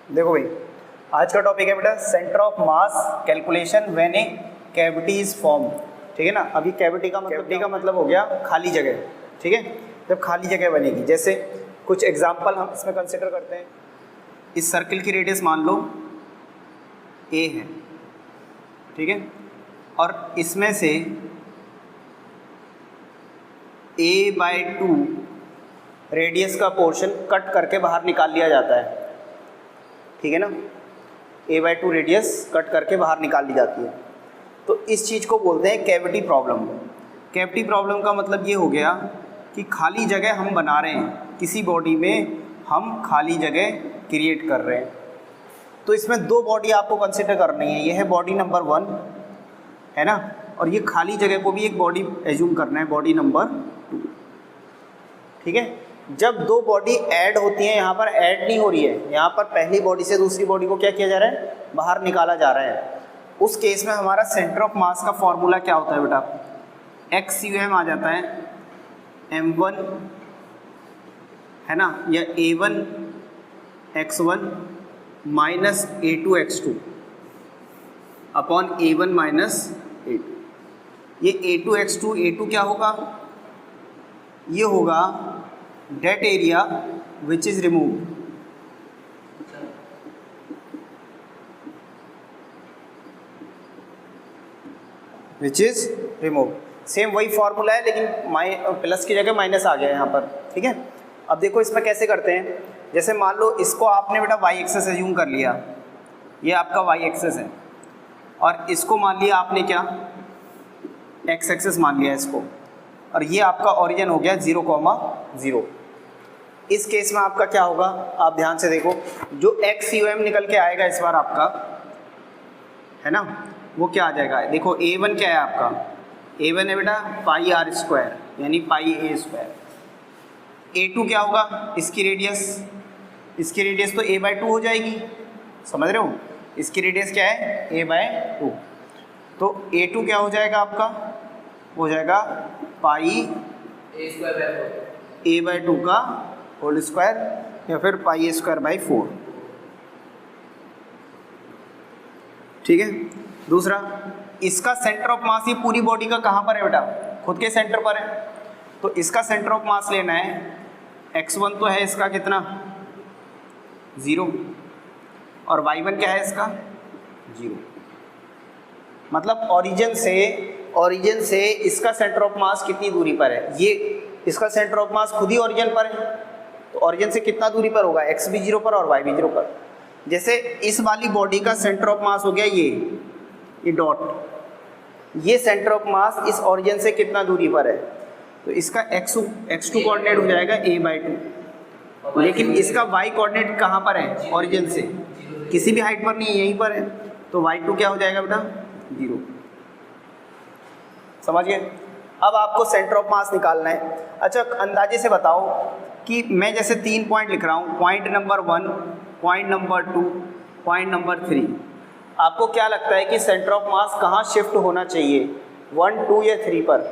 देखो भाई, आज का टॉपिक है बेटा centre of mass calculation when A cavity is form. ठीक है ना। अभी कैविटी का मतलब हो गया खाली जगह। ठीक है, जब खाली जगह बनेगी, जैसे कुछ एग्जांपल हम इसमें कंसिडर करते हैं। इस सर्किल की रेडियस मान लो ए है, ठीक है, और इसमें से a/2 रेडियस का पोर्शन कट करके बाहर निकाल लिया जाता है। ठीक है ना, a/2 रेडियस कट करके बाहर निकाल ली जाती है। तो इस चीज़ को बोलते हैं कैविटी प्रॉब्लम। कैविटी प्रॉब्लम का मतलब ये हो गया कि खाली जगह हम बना रहे हैं, किसी बॉडी में हम खाली जगह क्रिएट कर रहे हैं। तो इसमें दो बॉडी आपको कंसिडर करनी है। ये है बॉडी नंबर 1, है ना, और ये खाली जगह को भी एक बॉडी एज्यूम करना है, बॉडी नंबर 2। ठीक है, जब दो बॉडी ऐड होती हैं, यहाँ पर ऐड नहीं हो रही है, यहाँ पर पहली बॉडी से दूसरी बॉडी को क्या किया जा रहा है, बाहर निकाला जा रहा है। उस केस में हमारा सेंटर ऑफ मास का फॉर्मूला क्या होता है बेटा, XUM आ जाता है M1, है ना, या A1 x1 minus A2 x2 upon A1 minus A2। ये A2 x2, A2 क्या होगा, ये होगा that area which is removed, which is removed. Same वही फॉर्मूला है, लेकिन प्लस की जगह माइनस आ गया यहाँ पर। ठीक है, अब देखो इसमें कैसे करते हैं। जैसे मान लो इसको आपने बेटा वाई एक्सेस एज्यूम कर लिया, ये आपका वाई एक्सेस है, और इसको मान लिया आपने क्या, एक्स एक्सेस मान लिया इसको, और ये आपका ओरिजिन हो गया 0,0। इस केस में आपका क्या होगा, आप ध्यान से देखो, जो XUM निकल के आएगा इस बार आपका, है ना, वो क्या आ जाएगा। देखो A1 क्या है आपका, A1 है बेटा पाई r स्क्वायर, यानी पाई a स्क्वायर। A2 क्या होगा, इसकी रेडियस तो a/2 हो जाएगी, समझ रहे हो, इसकी रेडियस क्या है, a/2। तो A2 क्या हो जाएगा आपका, हो जाएगा पाई a/2 का होल स्क्वायर, या फिर पाई a²/4। ठीक है, दूसरा, इसका सेंटर ऑफ मास, ये पूरी बॉडी का कहाँ पर है बेटा, खुद के सेंटर पर है। तो इसका सेंटर ऑफ मास लेना है, x1 तो है इसका कितना 0, और y1 क्या है इसका 0। मतलब ओरिजिन से इसका सेंटर ऑफ मास कितनी दूरी पर है, ये इसका सेंटर ऑफ मास खुद ही ओरिजिन पर है, तो ओरिजिन से कितना दूरी पर होगा, x भी 0 पर और y भी 0 पर। जैसे इस वाली बॉडी का सेंटर ऑफ मास हो गया ये डॉट, ये सेंटर ऑफ मास इस ओरिजिन से कितना दूरी पर है, तो इसका x2 कोऑर्डिनेट हो जाएगा a/2, लेकिन इसका y कोऑर्डिनेट कहाँ पर है, ओरिजिन से किसी भी हाइट पर नहीं है, यहीं पर है, तो y2 क्या हो जाएगा बेटा 0। समझिए। अब आपको सेंटर ऑफ मास निकालना है। अच्छा, अंदाजे से बताओ कि मैं जैसे 3 पॉइंट लिख रहा हूँ, point number 1, point number 2, point number 3, आपको क्या लगता है कि सेंटर ऑफ मास कहाँ शिफ्ट होना चाहिए, 1, 2 या 3 पर।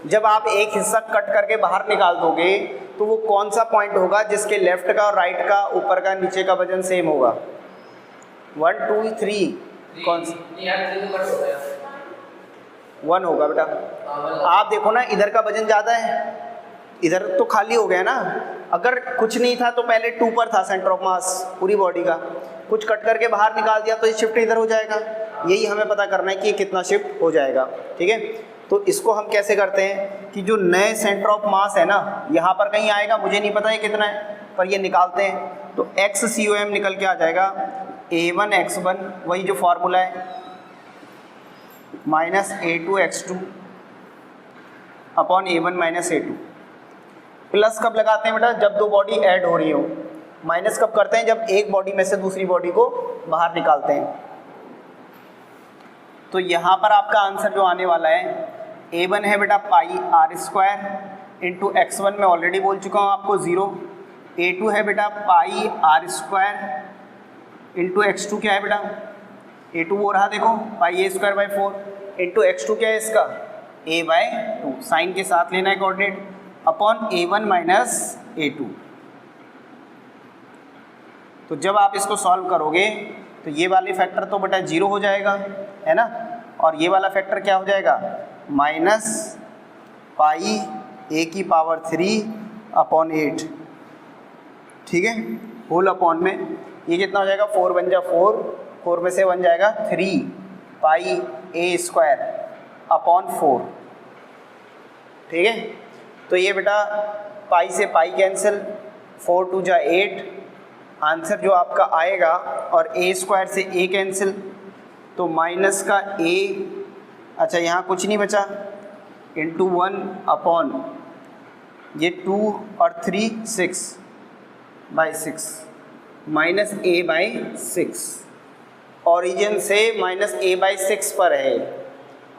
जब आप एक हिस्सा कट करके बाहर निकाल दोगे तो वो कौन सा पॉइंट होगा जिसके लेफ्ट का और राइट का, ऊपर का नीचे का वजन सेम होगा, 1, 2, 3, कौन सा 1 होगा बेटा। आप देखो ना, इधर का वजन ज़्यादा है, इधर तो खाली हो गया ना। अगर कुछ नहीं था तो पहले 2 पर था सेंटर ऑफ मास पूरी बॉडी का, कुछ कट करके बाहर निकाल दिया तो ये शिफ्ट इधर हो जाएगा। यही हमें पता करना है कि ये कितना शिफ्ट हो जाएगा। ठीक है, तो इसको हम कैसे करते हैं कि जो नए सेंटर ऑफ मास है ना, यहाँ पर कहीं आएगा, मुझे नहीं पता ये कितना है, पर ये निकालते हैं तो XCOM निकल के आ जाएगा A1 x1, वही जो फॉर्मूला है, minus A2 x2 upon A1 minus A2। Plus कब लगाते हैं बेटा, जब दो बॉडी ऐड हो रही हो। माइनस कब करते हैं, जब एक बॉडी में से दूसरी बॉडी को बाहर निकालते हैं। तो यहाँ पर आपका आंसर जो आने वाला है, A1 है बेटा पाई r स्क्वायर इंटू x1 में ऑलरेडी बोल चुका हूँ आपको 0, A2 है बेटा पाई r स्क्वायर इंटू x2 क्या है बेटा, A2 वो रहा देखो पाई a²/4 इंटू x2 क्या है इसका a/2, साइन के साथ लेना है coordinate, upon A1 minus A2। तो जब आप इसको सॉल्व करोगे तो ये वाले फैक्टर तो बेटा 0 हो जाएगा, है ना, और ये वाला फैक्टर क्या हो जाएगा, माइनस पाई ए की पावर 3/8, ठीक है, होल अपॉन में ये कितना हो जाएगा, 4 बन जा 4 में से 1 जाएगा 3 पाई ए स्क्वायर अपॉन 4, ठीक है। तो ये बेटा पाई से पाई कैंसिल, 4 2 जा 8, आंसर जो आपका आएगा, और ए स्क्वायर से ए कैंसिल, तो माइनस का ए, अच्छा यहाँ कुछ नहीं बचा, इंटू 1 अपॉन ये 2 और 3 6/6 माइनस a/6, ओरिजिन से माइनस a/6 पर है,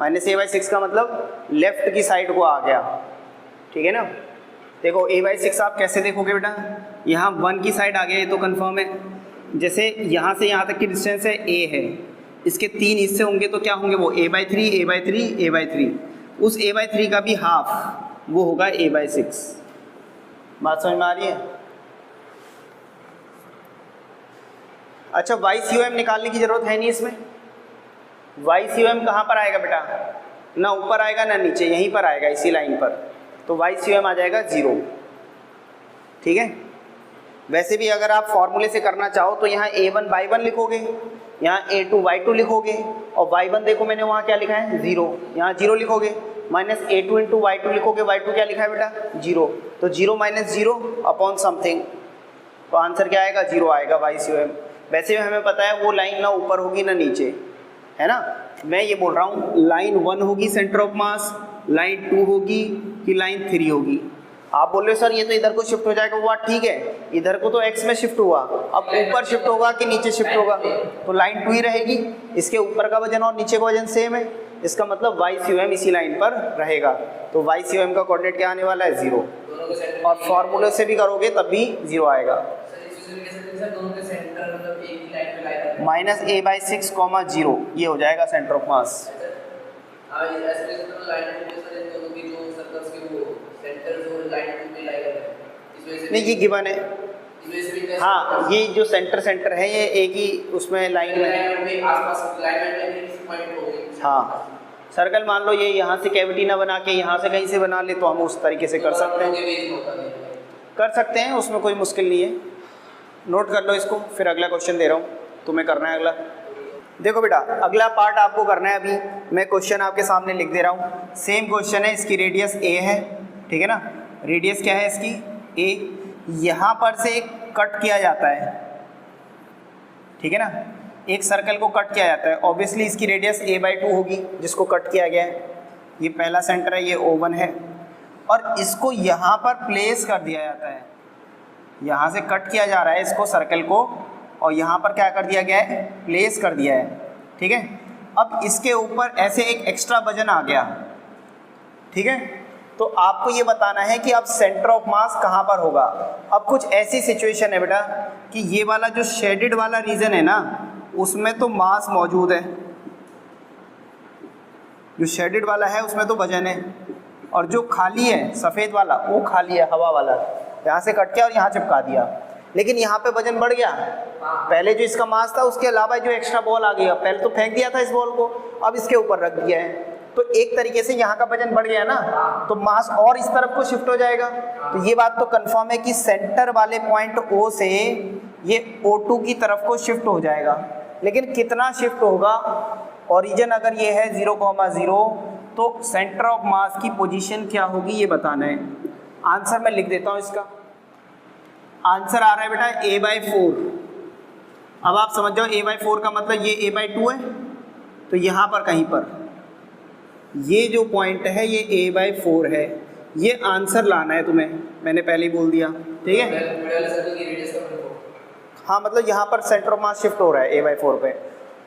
माइनस a/6 का मतलब लेफ्ट की साइड को आ गया, ठीक है ना। देखो a/6 आप कैसे देखोगे बेटा, यहाँ 1 की साइड आ गया, ये तो कंफर्म है। जैसे यहाँ से यहाँ तक की डिस्टेंस है a है, इसके 3 हिस्से होंगे तो क्या होंगे, वो a/3 a/3 a/3, उस a/3 का भी हाफ वो होगा a/6। बात समझ में आ रही है। अच्छा YCOM निकालने की ज़रूरत है नहीं इसमें, YCOM कहाँ पर आएगा बेटा, ना ऊपर आएगा ना नीचे, यहीं पर आएगा इसी लाइन पर, तो YCOM आ जाएगा 0, ठीक है। वैसे भी अगर आप फॉर्मूले से करना चाहो तो यहाँ A1 Y1 लिखोगे, यहाँ A2 Y2 लिखोगे, और Y1 देखो मैंने वहाँ क्या लिखा है 0, यहाँ 0 लिखोगे, माइनस A2 इंटू Y2 लिखोगे, Y2 क्या लिखा है बेटा 0, तो 0 माइनस 0 अपॉन समथिंग, तो आंसर क्या आएगा 0 आएगा YCOM। वैसे भी हमें पता है वो लाइन ना ऊपर होगी ना नीचे, है ना। मैं ये बोल रहा हूँ लाइन 1 होगी सेंटर ऑफ मास, लाइन 2 होगी कि लाइन 3 होगी। आप बोल रहे हो सर ये तो इधर को शिफ्ट हो जाएगा, वो बात ठीक है, इधर को तो x में शिफ्ट हुआ, अब ऊपर शिफ्ट होगा कि नीचे शिफ्ट होगा, तो लाइन 2 ही रहेगी, इसके ऊपर का वजन और नीचे का वजन सेम है, इसका मतलब YCOM इसी लाइन पर रहेगा, तो YCOM का कोऑर्डिनेट क्या आने वाला है 0, और फॉर्मूले से भी करोगे तब भी 0 आएगा। माइनस a/6, 0 ये हो जाएगा सेंटर ऑफ मास। नहीं ये गिवन है, हाँ ये जो सेंटर है ये एक ही उसमें लाइन में, हाँ सर्कल मान लो ये यहाँ से कैविटी ना बना के यहाँ से कहीं से बना ले तो हम उस तरीके से कर सकते हैं, उसमें कोई मुश्किल नहीं है। नोट कर लो इसको, फिर अगला क्वेश्चन दे रहा हूँ तुम्हें करना है। अगला देखो बेटा, अगला पार्ट आपको करना है, अभी मैं क्वेश्चन आपके सामने लिख दे रहा हूँ। सेम क्वेश्चन है, इसकी रेडियस a है, ठीक है ना, रेडियस क्या है इसकी a, यहाँ पर से एक कट किया जाता है, ठीक है ना, एक सर्कल को कट किया जाता है, ऑब्वियसली इसकी रेडियस a/2 होगी जिसको कट किया गया है। ये पहला सेंटर है, ये O1 है, और इसको यहाँ पर प्लेस कर दिया जाता है, यहाँ से कट किया जा रहा है इसको सर्कल को, और यहाँ पर क्या कर दिया गया है, प्लेस कर दिया है, ठीक है। अब इसके ऊपर ऐसे एक एक्स्ट्रा वजन आ गया, ठीक है, तो आपको ये बताना है कि अब सेंटर ऑफ मास कहाँ पर होगा। अब कुछ ऐसी सिचुएशन है बेटा कि ये वाला जो शेडेड वाला रीजन है ना, उसमें तो मास मौजूद है, जो शेडेड वाला है उसमें तो वजन है, और जो खाली है सफ़ेद वाला वो खाली है, हवा वाला, यहाँ से कट के और यहाँ चिपका दिया, लेकिन यहाँ पे वजन बढ़ गया। पहले जो इसका मास था उसके अलावा जो एक्स्ट्रा बॉल आ गया, पहले तो फेंक दिया था इस बॉल को, अब इसके ऊपर रख दिया है, तो एक तरीके से यहाँ का वजन बढ़ गया ना, तो मास और इस तरफ को शिफ्ट हो जाएगा। तो ये बात तो कंफर्म है कि सेंटर वाले पॉइंट O से ये O2 की तरफ को शिफ्ट हो जाएगा, लेकिन कितना शिफ्ट होगा, ओरिजिन अगर ये है 0,0 तो सेंटर ऑफ मास की पोजीशन क्या होगी ये बताना है। आंसर मैं लिख देता हूँ इसका, आंसर आ रहा है बेटा a/4। अब आप समझ जाओ a/4 का मतलब ये a/2 है, तो यहाँ पर कहीं पर ये जो पॉइंट है ये a/4 है, ये आंसर लाना है तुम्हें, मैंने पहले ही बोल दिया, ठीक है। हाँ मतलब यहाँ पर सेंटर ऑफ मास शिफ्ट हो रहा है a/4 पे।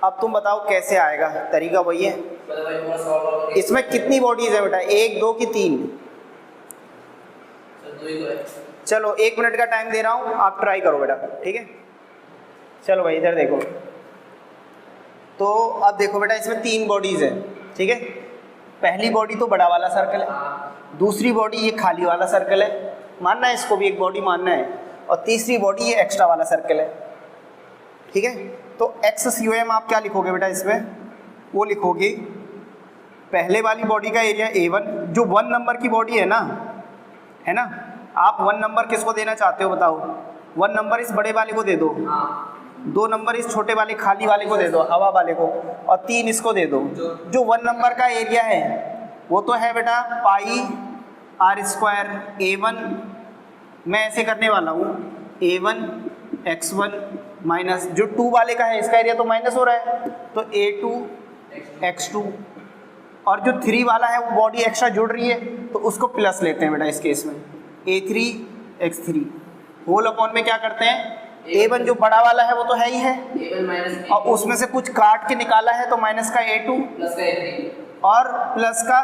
अब तुम बताओ कैसे आएगा, तरीका वही है। इसमें कितनी बॉडीज है बेटा, 1 2 की 3? चलो 1 मिनट का टाइम दे रहा हूँ, आप ट्राई करो बेटा, ठीक है। चलो भाई इधर देखो, तो अब देखो बेटा इसमें 3 बॉडीज है, ठीक है। पहली बॉडी तो बड़ा वाला सर्कल है, दूसरी बॉडी ये खाली वाला सर्कल है, मानना है इसको भी एक बॉडी मानना है, और तीसरी बॉडी ये एक्स्ट्रा वाला सर्कल है, ठीक है। तो एक्स सी ओ एम आप क्या लिखोगे बेटा इसमें, वो लिखोगे पहले वाली बॉडी का एरिया A1, जो 1 नंबर की बॉडी है ना, है ना, आप 1 नंबर किसको देना चाहते हो बताओ, 1 नंबर इस बड़े वाले को दे दो, 2 नंबर इस छोटे वाले खाली वाले को दे दो, हवा वाले को, और 3 इसको दे दो। जो 1 नंबर का एरिया है वो तो है बेटा पाई आर स्क्वायर A1, मैं ऐसे करने वाला हूँ A1 x1 माइनस जो 2 वाले का है इसका एरिया तो माइनस हो रहा है तो A2 x2, और जो 3 वाला है वो बॉडी एक्स्ट्रा जुड़ रही है तो उसको प्लस लेते हैं बेटा इस केस में A3 x3 होल अपॉन में क्या करते हैं A1 जो बड़ा वाला है वो तो है ही है A1 और उसमें से कुछ काट के निकाला है तो माइनस का A2 प्लस का A3 और प्लस का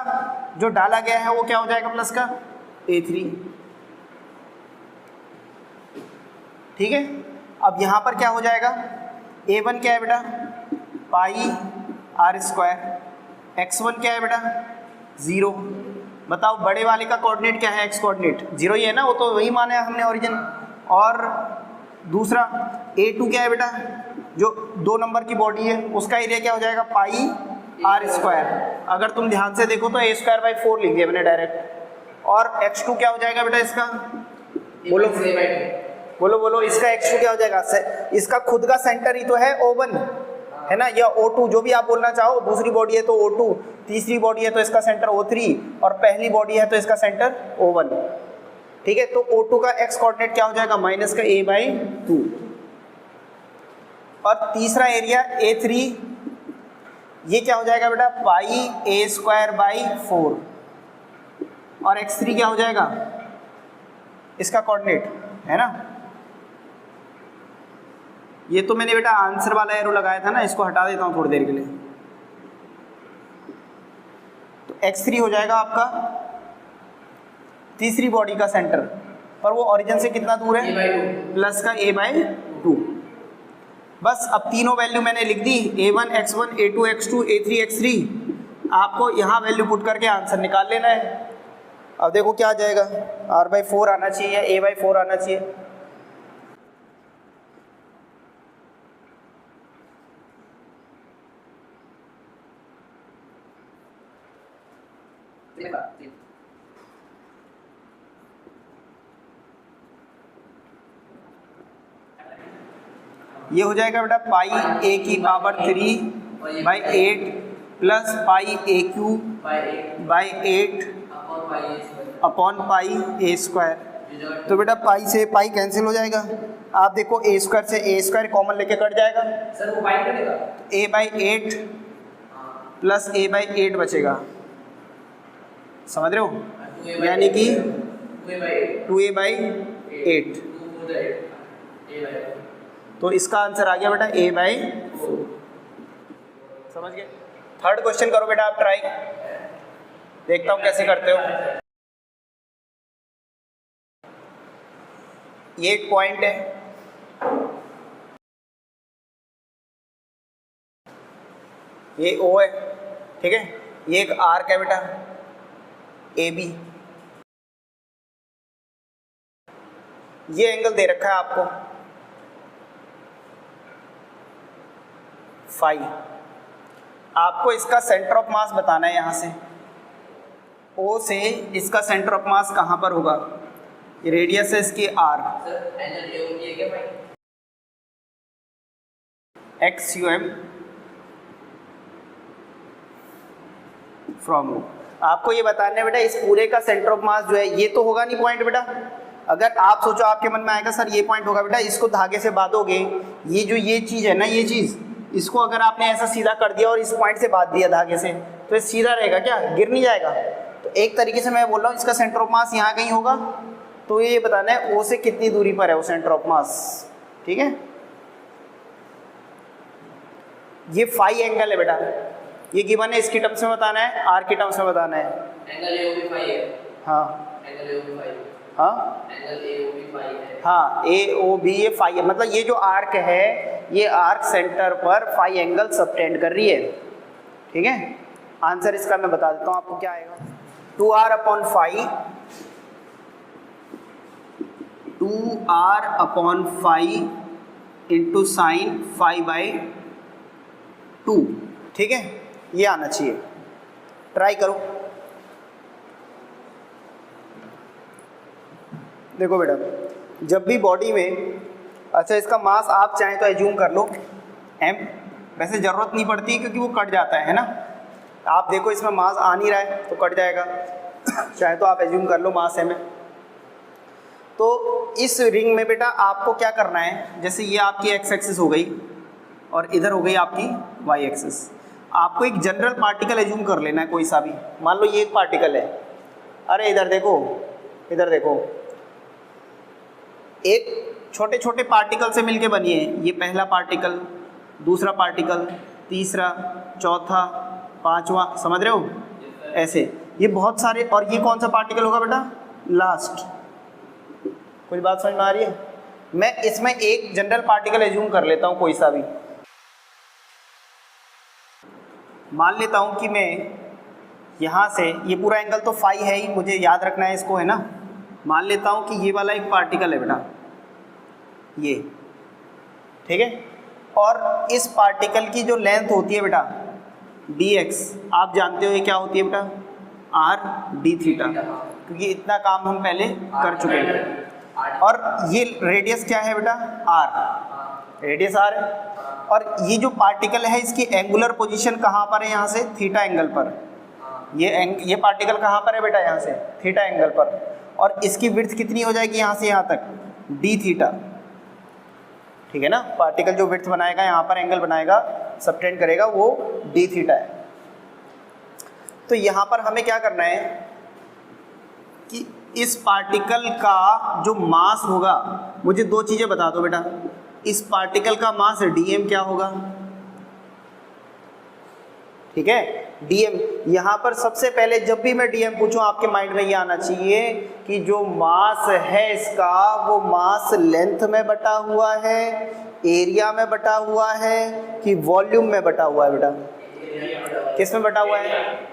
जो डाला गया है वो क्या हो जाएगा प्लस का A3। ठीक है, अब यहाँ पर क्या हो जाएगा A1 क्या है बेटा पाई आर स्क्वायर, x1 क्या है बेटा 0। बताओ बड़े वाले का कोऑर्डिनेट क्या है, x कोऑर्डिनेट 0 ही है ना, वो तो वही माना है हमने ओरिजिन। और दूसरा A2 क्या है बेटा जो 2 नंबर की बॉडी है उसका एरिया क्या हो जाएगा पाई आर स्क्वायर, अगर तुम ध्यान से देखो तो A स्क्वायर बाई 4 लिख दिया मैंने डायरेक्ट। और x2 क्या हो जाएगा बेटा इसका, बोलो बोलो बोलो, इसका x2 क्या हो जाएगा, इसका खुद का सेंटर ही तो है O1 है ना, या O2 जो भी आप बोलना चाहो, दूसरी बॉडी है तो O2, तीसरी बॉडी है तो इसका सेंटर O3 और पहली बॉडी है तो इसका सेंटर O1। ठीक है, तो O2 का x कोऑर्डिनेट क्या हो जाएगा माइनस का A/2 और तीसरा एरिया A3 ये क्या हो जाएगा बेटा पाई A स्क्वायर बाई 4 और x3 क्या हो जाएगा इसका कोऑर्डिनेट है ना। ये तो मैंने बेटा आंसर वाला एरो लगाया था ना, इसको हटा देता हूँ थोड़ी देर के लिए। तो x3 हो जाएगा आपका तीसरी बॉडी का सेंटर, पर वो ओरिजिन से कितना दूर है प्लस का A/2। बस अब तीनों वैल्यू मैंने लिख दी A1 x1 A2 x2 A3 x3, आपको यहाँ वैल्यू पुट करके आंसर निकाल लेना है। अब देखो क्या आ जाएगा R/4 आना चाहिए या A/4 आना चाहिए। ये हो जाएगा बेटा पाई A की power 3 by 8 plus pi AQ by 8 upon pi A square. तो बेटा पाई से पाई कैंसिल हो जाएगा, आप देखो A स्क्वायर से A स्क्वायर कॉमन लेके कट जाएगा सर, वो बाई कटेगा A/8 प्लस A/8 बचेगा, समझ रहे हो, यानी कि 2A/8। तो इसका आंसर आ गया बेटा A/4। समझ गए। थर्ड क्वेश्चन करो बेटा आप ट्राई, देखता हूँ कैसे करते हो। ये एक पॉइंट है, ये O है, ठीक है, ये एक आर्क है बेटा AB, ये एंगल दे रखा है आपको फाई। आपको इसका सेंटर ऑफ मास बताना है, यहाँ से O से इसका सेंटर ऑफ मास कहाँ पर होगा, ये रेडियस है इसकी R, XUM फ्रॉम O। आपको ये बताना है बेटा इस पूरे का सेंटर ऑफ मास जो है ये तो होगा नहीं पॉइंट बेटा। अगर आप सोचो आपके मन में आएगा सर ये पॉइंट होगा, बेटा इसको धागे से बांधोगे, ये जो ये चीज़ है ना, ये चीज़ इसको अगर आपने ऐसा सीधा कर दिया और इस पॉइंट से बांध दिया धागे से तो ये सीधा रहेगा क्या, गिर नहीं जाएगा। तो एक तरीके से मैं बोल रहा हूँ इसका सेंटर ऑफ मास यहाँ कहीं होगा, तो ये बताना है O से कितनी दूरी पर है वो सेंटर ऑफ मास। ठीक है, ये फाई एंगल है बेटा, ये गिवन है, इसकी टर्म्स में बताना है, R की टर्म्स में बताना है। एंगल AOB फाई है, हाँ एंगल AOB फाई, हाँ एंगल AOB फाई है, हाँ AOB ये फाई है, मतलब ये जो आर्क है ये आर्क सेंटर पर फाई एंगल सबटेंड कर रही है। ठीक है, आंसर इसका मैं बता देता हूँ आपको क्या आएगा, 2R upon phi, 2R upon phi into sine five by 2, ठीक है, ये आना चाहिए। ट्राई करो। देखो बेटा, जब भी बॉडी में, अच्छा इसका मास आप चाहें तो एज्यूम कर लो m, वैसे ज़रूरत नहीं पड़ती क्योंकि वो कट जाता है ना। आप देखो इसमें मास आ नहीं रहा है तो कट जाएगा चाहे तो आप एज्यूम कर लो मास m है। तो इस रिंग में बेटा आपको क्या करना है, जैसे ये आपकी x एक्सिस हो गई और इधर हो गई आपकी y एक्सिस। आपको एक जनरल पार्टिकल एज्यूम कर लेना है कोई सा भी। मान लो ये एक पार्टिकल है, अरे इधर देखो, इधर देखो, एक छोटे छोटे पार्टिकल से मिलके बनी है। ये पहला पार्टिकल, दूसरा पार्टिकल, तीसरा, चौथा, पांचवा, समझ रहे हो ऐसे, ये बहुत सारे। और ये कौन सा पार्टिकल होगा बेटा, लास्ट। कुछ बात समझ में आ रही है? मैं इसमें एक जनरल पार्टिकल एज्यूम कर लेता हूँ कोई सा भी। मान लेता हूँ कि मैं यहाँ से, ये पूरा एंगल तो फाई है ही, मुझे याद रखना है इसको, है ना। मान लेता हूँ कि ये वाला एक पार्टिकल है बेटा, ये, ठीक है। और इस पार्टिकल की जो लेंथ होती है बेटा dx, आप जानते हो ये क्या होती है बेटा, r d थीटा, क्योंकि इतना काम हम पहले कर चुके हैं। और ये रेडियस क्या है बेटा, r, रेडियस r है। और ये जो पार्टिकल है इसकी एंगुलर पोजीशन कहाँ पर है, यहाँ से थीटा एंगल पर। ये पार्टिकल कहाँ पर है बेटा, यहाँ से थीटा एंगल पर। और इसकी विड्थ कितनी हो जाएगी यहाँ से यहाँ तक, d थीटा, ठीक है ना। पार्टिकल जो विड्थ बनाएगा, यहाँ पर एंगल बनाएगा, सबटेंड करेगा, वो d थीटा है। तो यहाँ पर हमें क्या करना है कि इस पार्टिकल का जो मास होगा, मुझे दो चीज़ें बता दो बेटा। इस पार्टिकल का मास dm क्या होगा, ठीक है, dm। यहाँ पर सबसे पहले जब भी मैं dm पूछूं आपके माइंड में ये आना चाहिए कि जो मास है इसका, वो मास लेंथ में बटा हुआ है, एरिया में बटा हुआ है, कि वॉल्यूम में बटा हुआ है बेटा, किस में बटा हुआ है,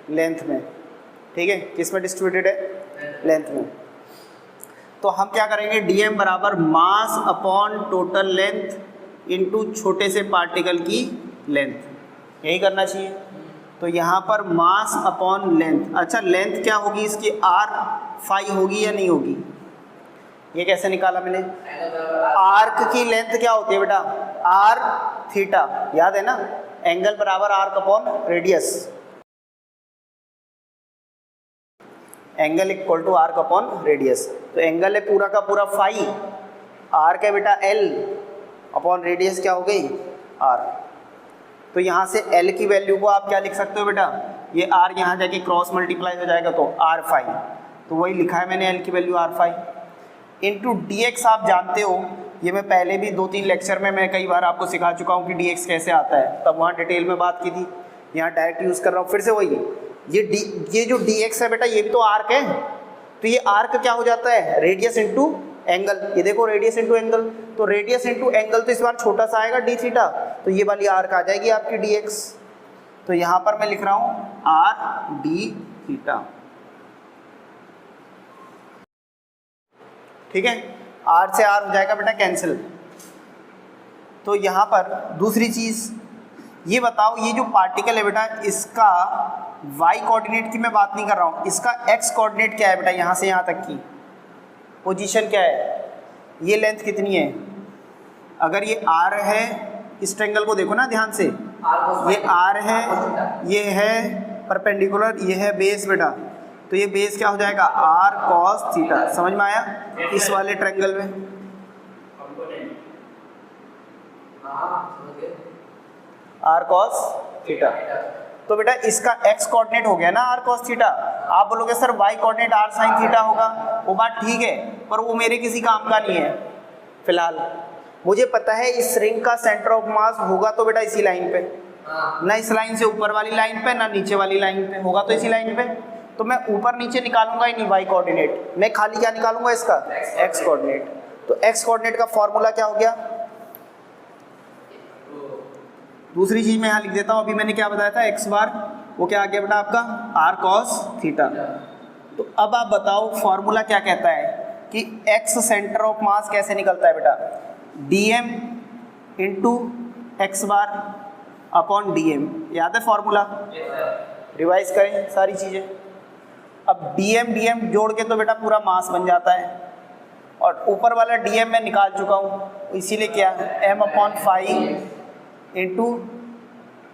लेंथ में, ठीक है। किस में डिस्ट्रीब्यूटेड है, लेंथ में। तो हम क्या करेंगे, dm बराबर mass upon total length into छोटे से पार्टिकल की लेंथ, यही करना चाहिए। तो यहाँ पर मास अपॉन लेंथ, अच्छा लेंथ क्या होगी इसकी, r फाई होगी या नहीं होगी, ये कैसे निकाला मैंने, आर्क की लेंथ क्या होती है बेटा, r थीटा, याद है ना, एंगल बराबर arc upon radius, angle equal to arc upon radius. तो एंगल है पूरा का पूरा फाई, आर्क है बेटा l अपॉन रेडियस क्या हो गई, r। तो यहाँ से l की वैल्यू को आप क्या लिख सकते हो बेटा, ये r यहाँ जाके क्रॉस मल्टीप्लाई हो जाएगा तो r फाई, तो वही लिखा है मैंने l की value r phi into dx। आप जानते हो, ये मैं पहले भी 2-3 लेक्चर में मैं कई बार आपको सिखा चुका हूँ कि dx कैसे आता है, तब वहाँ डिटेल में बात की थी, यहाँ डायरेक्ट यूज़ कर रहा हूँ फिर से वही। ये जो dx है बेटा, ये भी तो आर्क है, तो ये आर्क क्या हो जाता है, रेडियस इंटू एंगल। ये देखो रेडियस इंटू एंगल, तो रेडियस इंटू एंगल तो इस बार छोटा सा आएगा d थीटा, तो ये वाली आर्क आ जाएगी आपकी dx। तो यहाँ पर मैं लिख रहा हूँ r d थीटा, ठीक है। r से r हो जाएगा बेटा कैंसिल। तो यहाँ पर दूसरी चीज़ ये बताओ, ये जो पार्टिकल है बेटा, इसका y कोऑर्डिनेट की मैं बात नहीं कर रहा हूँ, इसका x कोऑर्डिनेट क्या है बेटा, यहाँ से यहाँ तक की पोजीशन क्या है, ये लेंथ कितनी है। अगर ये r है, इस ट्रायंगल को देखो ना ध्यान से, ये r है, ये है परपेंडिकुलर, ये है बेस बेटा, तो ये बेस क्या हो जाएगा, r cos थीटा। समझ में आया, इस वाले ट्रायंगल में r cos थीटा। तो बेटा इसका x कोऑर्डिनेट हो गया ना r cos थीटा। आप बोलोगे sir y coordinate r sin theta होगा, वो बात ठीक है, पर वो मेरे किसी काम का नहीं है फिलहाल। मुझे पता है इस रिंग का सेंटर ऑफ मास होगा तो बेटा इसी लाइन पे, ना इस लाइन से ऊपर वाली लाइन पे, ना नीचे वाली लाइन पे, होगा तो इसी लाइन पे। तो मैं ऊपर नीचे निकालूंगा ही नहीं y कोऑर्डिनेट, मैं खाली क्या निकालूंगा इसका, x कोऑर्डिनेट। तो x कोऑर्डिनेट का फॉर्मूला क्या हो गया, दूसरी चीज मैं यहाँ लिख देता हूँ, अभी मैंने क्या बताया था x बार, वो क्या आ गया बेटा आपका r cos थीटा। तो अब आप बताओ फॉर्मूला क्या कहता है, कि x सेंटर ऑफ मास कैसे निकलता है बेटा, dm into x bar upon dm, याद है फॉर्मूला? रिवाइज करें सारी चीज़ें। अब dm जोड़ के तो बेटा पूरा मास बन जाता है, और ऊपर वाला dm मैं निकाल चुका हूँ, इसीलिए क्या m upon 5 into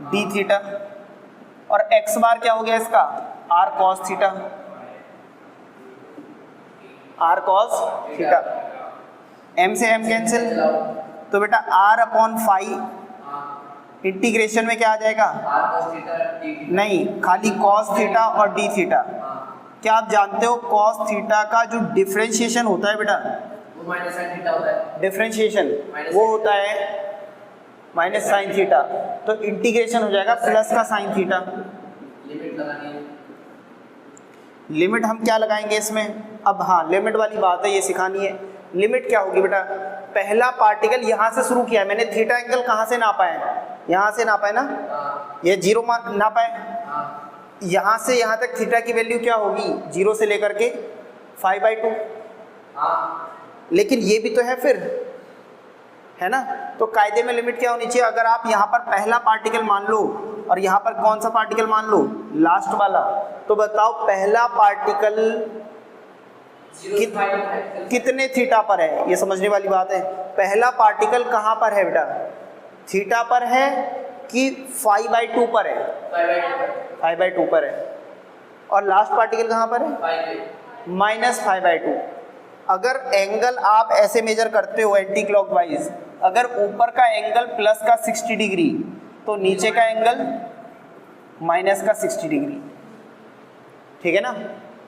D theta, और x बार क्या हो गया इसका, r cos theta, r cos theta, m से m कैंसिल, तो बेटा r अपॉन 5 इंटीग्रेशन में क्या आ जाएगा, नहीं खाली cos थीटा और d थीटा। क्या आप जानते हो cos थीटा का जो डिफरेंशिएशन होता है बेटा, वो माइनस साइन थीटा होता है, डिफरेंशिएशन वो होता है माइनस साइन थीटा, तो इंटीग्रेशन हो जाएगा प्लस का साइन थीटा। लिमिट लगानी है, लिमिट हम क्या लगाएंगे इसमें, अब हाँ लिमिट वाली बात है, ये सिखानी है। लिमिट क्या होगी बेटा, पहला पार्टिकल यहाँ से शुरू किया है मैंने, थीटा एंगल कहाँ से नापा है, यहाँ से नापा है ना, ये 0 नापा है, यहाँ से यहाँ तक थीटा की वैल्यू क्या होगी, 0 से लेकर के 5/2, लेकिन ये भी तो है फिर, है ना। तो कायदे में लिमिट क्या होनी चाहिए, अगर आप यहाँ पर पहला पार्टिकल मान लो और यहाँ पर कौन सा पार्टिकल मान लो, लास्ट वाला, तो बताओ पहला पार्टिकल कितने थीटा पर है, ये समझने वाली बात है। पहला पार्टिकल कहाँ पर है बेटा, थीटा पर है कि 5/2 पर है, 5/2 पर है, और लास्ट पार्टिकल कहाँ पर है, -5/2। अगर एंगल आप ऐसे मेजर करते हो एंटी क्लॉकवाइज, अगर ऊपर का एंगल प्लस का 60 डिग्री तो नीचे का एंगल माइनस का 60 डिग्री, ठीक है ना।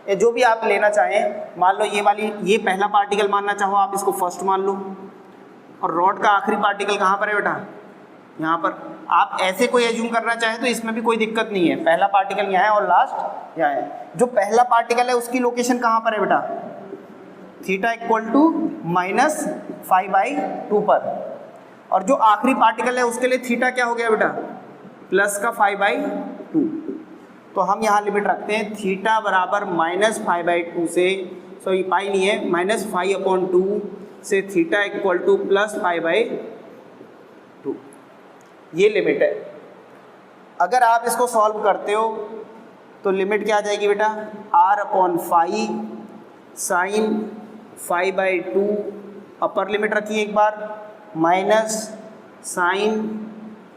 ये जो भी आप लेना चाहें, मान लो ये वाली, ये पहला पार्टिकल मानना चाहो आप इसको फर्स्ट मान लो, और रॉड का आखिरी पार्टिकल कहाँ पर है बेटा, यहाँ पर। आप ऐसे कोई एज्यूम करना चाहें तो इसमें भी कोई दिक्कत नहीं है, पहला पार्टिकल यहाँ है और लास्ट यहाँ है। जो पहला पार्टिकल है उसकी लोकेशन कहाँ पर है बेटा, थीटा इक्वल टू -5/2 पर, और जो आखिरी पार्टिकल है उसके लिए थीटा क्या हो गया बेटा, प्लस का 5/2। तो हम यहाँ लिमिट रखते हैं थीटा बराबर -5/2 से, सॉरी पाई नहीं है, -5/2 से थीटा इक्वल टू +5/2, ये लिमिट है। अगर आप इसको सॉल्व करते हो तो लिमिट क्या आ जाएगी बेटा, r/5 साइन 5/2, अपर लिमिट रखिए एक बार, माइनस साइन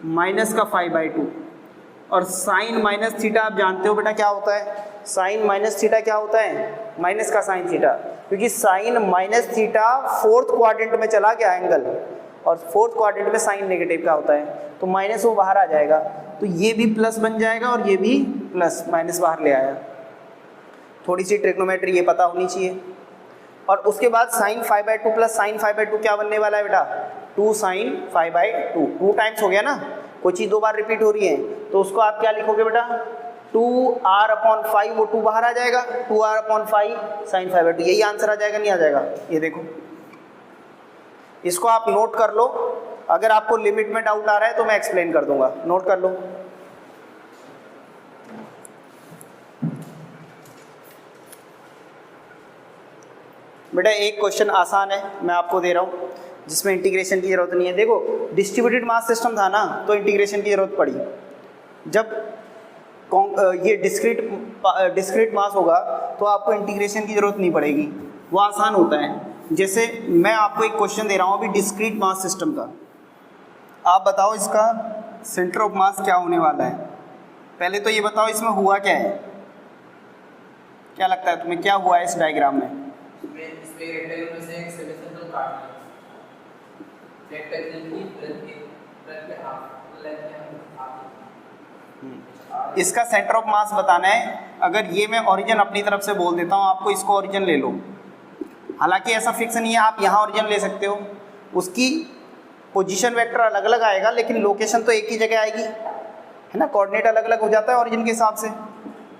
माइनस का 5/2, और साइन माइनस थीटा आप जानते हो बेटा क्या होता है, साइन माइनस थीटा क्या होता है, माइनस का साइन थीटा, क्योंकि sine minus theta 4th quadrant में चला गया एंगल, और 4th क्वाड्रेंट में साइन नेगेटिव का होता है, तो माइनस वो बाहर आ जाएगा, तो ये भी प्लस बन जाएगा और ये भी प्लस, माइनस बाहर ले आया। थोड़ी सी ट्रिग्नोमेट्री ये पता होनी चाहिए। और उसके बाद साइन 5/2 प्लस साइन 5/2 क्या बनने वाला है बेटा, 2 साइन 5/2, 2 टाइम्स हो गया ना, कोई चीज़ 2 बार रिपीट हो रही है, तो उसको आप क्या लिखोगे बेटा, 2r/5, वो 2 बाहर आ जाएगा, 2r/5 साइन 5/2, यही आंसर आ जाएगा, नहीं आ जाएगा, ये देखो, इसको आप नोट कर लो। अगर आपको लिमिट में डाउट आ रहा है तो मैं एक्सप्लेन कर दूंगा, नोट कर लो। बेटा एक क्वेश्चन आसान है, मैं आपको दे रहा हूँ, जिसमें इंटीग्रेशन की जरूरत नहीं है। देखो डिस्ट्रीब्यूटेड मास सिस्टम था ना, तो इंटीग्रेशन की जरूरत पड़ी। जब ये डिस्क्रीट मास होगा तो आपको इंटीग्रेशन की जरूरत नहीं पड़ेगी, वो आसान होता है। जैसे मैं आपको एक क्वेश्चन दे रहा हूँ अभी डिस्क्रीट मास सिस्टम का, आप बताओ इसका सेंटर ऑफ मास क्या होने वाला है। पहले तो ये बताओ इसमें हुआ क्या है, क्या लगता है तुम्हें क्या हुआ है इस डायग्राम में। इसका सेंटर ऑफ मास बताना है। अगर ये मैं ओरिजिन अपनी तरफ से बोल देता हूँ आपको, इसको ओरिजिन ले लो, हालांकि ऐसा फिक्स नहीं है, आप यहाँ ओरिजिन ले सकते हो, उसकी पोजीशन वेक्टर अलग अलग आएगा लेकिन लोकेशन तो एक ही जगह आएगी, है ना, कोऑर्डिनेट अलग अलग हो जाता है ओरिजिन के हिसाब से।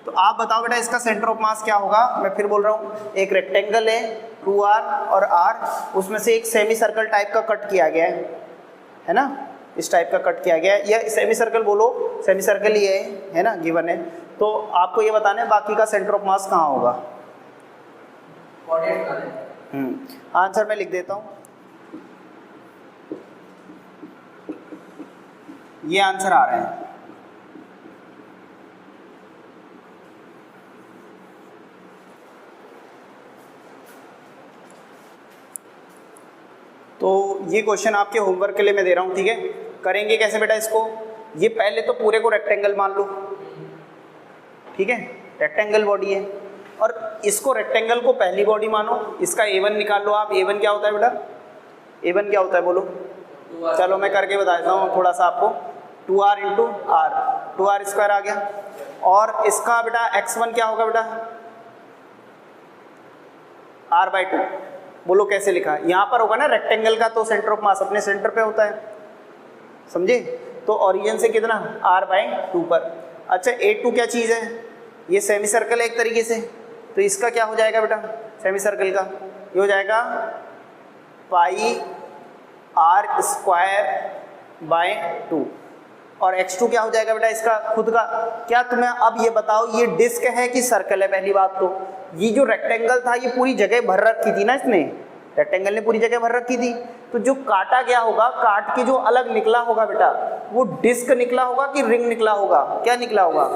तो आप बताओ बेटा इसका सेंटर ऑफ मास क्या होगा। मैं फिर बोल रहा हूँ, एक रेक्टेंगल है 2r और r, उसमें से एक सेमी सर्कल टाइप का कट किया गया है ना, इस टाइप का कट किया गया है, या सेमी सर्कल बोलो, सेमी सर्कल ही है ना, गिवन है। तो आपको ये बताना है बाकी का सेंटर ऑफ मास कहाँ होगा। आंसर मैं लिख देता हूँ, ये आंसर आ रहे हैं। तो ये क्वेश्चन आपके होमवर्क के लिए मैं दे रहा हूँ, ठीक है। करेंगे कैसे बेटा इसको, ये पहले तो पूरे को रेक्टेंगल मान लो, ठीक है, रेक्टेंगल बॉडी है, और इसको रेक्टेंगल को पहली बॉडी मानो, इसका A1 निकाल लो आप। A1 क्या होता है बेटा, A1 क्या होता है बोलो, चलो मैं करके बता देता हूँ थोड़ा सा आपको। 2r into are, 2r square आ गया। और इसका बेटा x1 क्या होगा बेटा, r/2। बोलो कैसे लिखा है, यहाँ पर होगा ना रेक्टेंगल का तो सेंटर ऑफ मास अपने सेंटर पे होता है, समझे। तो ओरिजिन से कितना, r/2 पर। अच्छा A2 क्या चीज़ है, ये सेमी सर्कल है एक तरीके से, तो इसका क्या हो जाएगा बेटा, सेमी सर्कल का ये हो जाएगा पाई r²/2। और x2 क्या हो जाएगा बेटा इसका खुद का। क्या तुम्हें अब ये बताओ, ये डिस्क है कि सर्कल है। पहली बात तो ये जो रेक्टेंगल था ये पूरी जगह भर रखी थी ना, इसने रेक्टेंगल ने पूरी जगह भर रखी थी, तो जो काटा गया होगा, काट के जो अलग निकला होगा बेटा, वो डिस्क निकला होगा कि रिंग निकला होगा, क्या निकला होगा,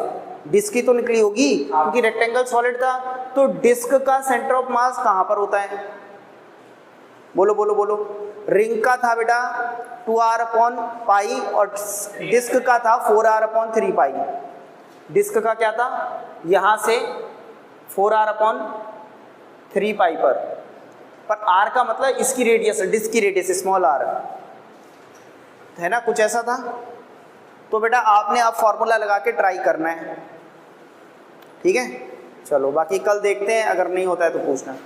डिस्क ही तो निकली होगी, क्योंकि रेक्टेंगल सॉलिड था। तो डिस्क का सेंटर ऑफ मास कहाँ पर होता है, बोलो बोलो बोलो। रिंग का था बेटा 2r/पाई और डिस्क का था 4r/3 पाई। डिस्क का क्या था, यहाँ से 4r/3 पाई पर r का मतलब इसकी रेडियस, डिस्क की रेडियस स्मॉल r है ना, कुछ ऐसा था। तो बेटा आपने अब फॉर्मूला लगा के ट्राई करना है, ठीक है। चलो बाकी कल देखते हैं, अगर नहीं होता है तो पूछना।